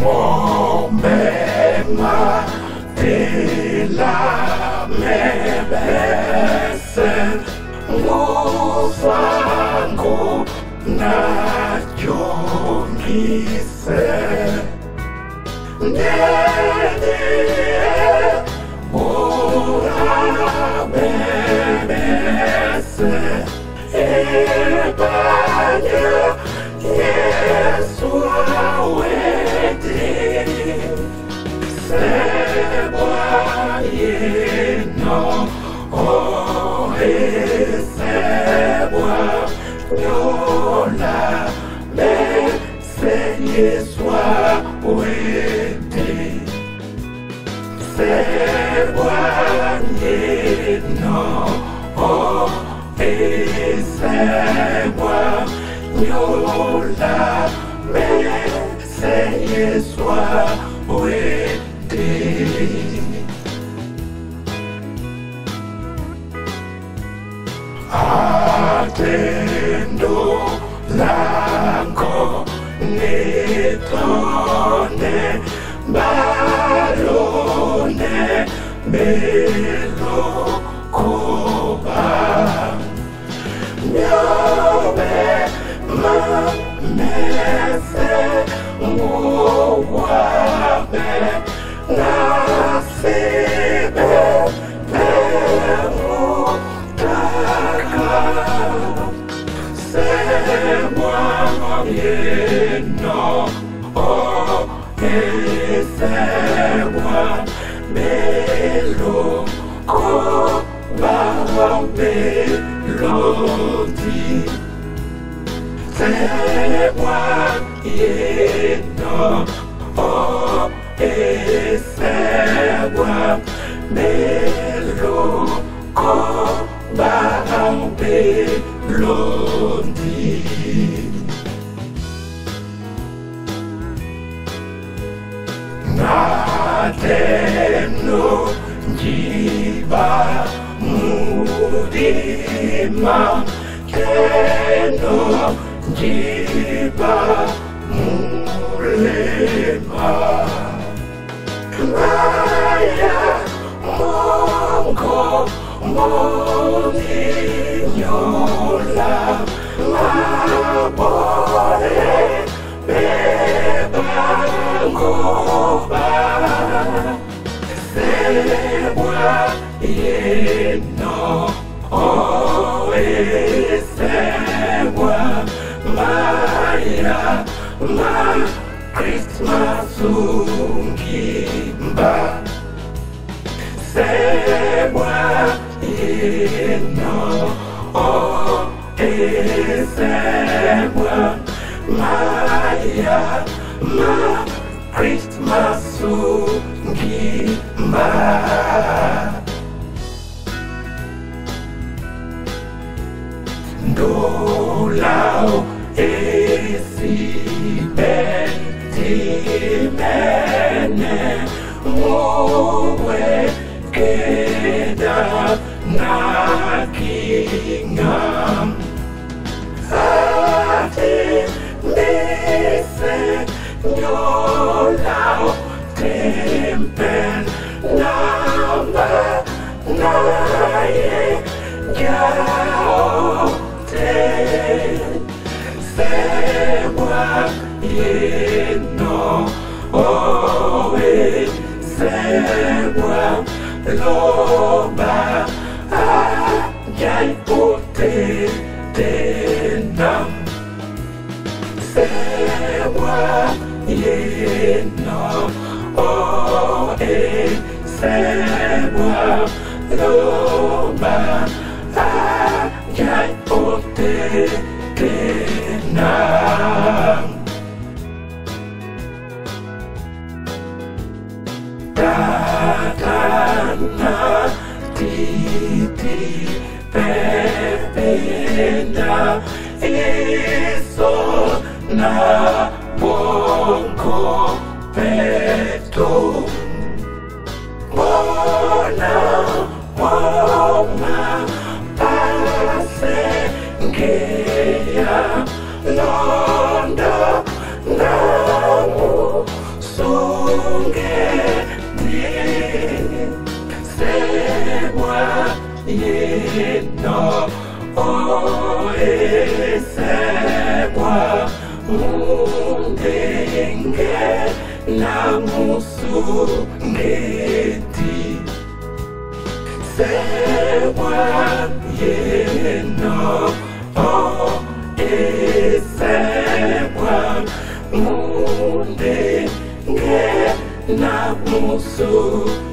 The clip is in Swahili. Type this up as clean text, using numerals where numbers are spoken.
Mombè ma telamè bèsè musango na jomise nede ora bèsè ebanya Yesu awete Sebwa yeno ohe sebwa nyola bèsè Yesu awete Sebwa yeno ohe sebwa nyola bèsè Yesu awete Atendo lango netone balone belo koba Mombè ma mese muwabe nasibe berutaka Sebwa yeno sebwa belo koba beloti Sebwa yeno sebwa belo koba beloti Nateno jiba mudima Keno jiba mulema Maya mongo moninyola Mabore bebangoba Sebwa yeno sebwa maya ma Christmas ungimba Sebwa yeno sebwa maya ma Christmas ungimba Dolau esibentimene muwe keda nakingam Ati bèsè nyolau tempen nama naye jao Sebwa yeno sebwa loba ajay pute tenam Sebwa yeno sebwa loba ajay pute tenam Tatana titi pepena iso na bongo peto Bona mama pase ngeya londa namu Mundenge na musungeti Sewa yeno o esewa Mundenge na musungeti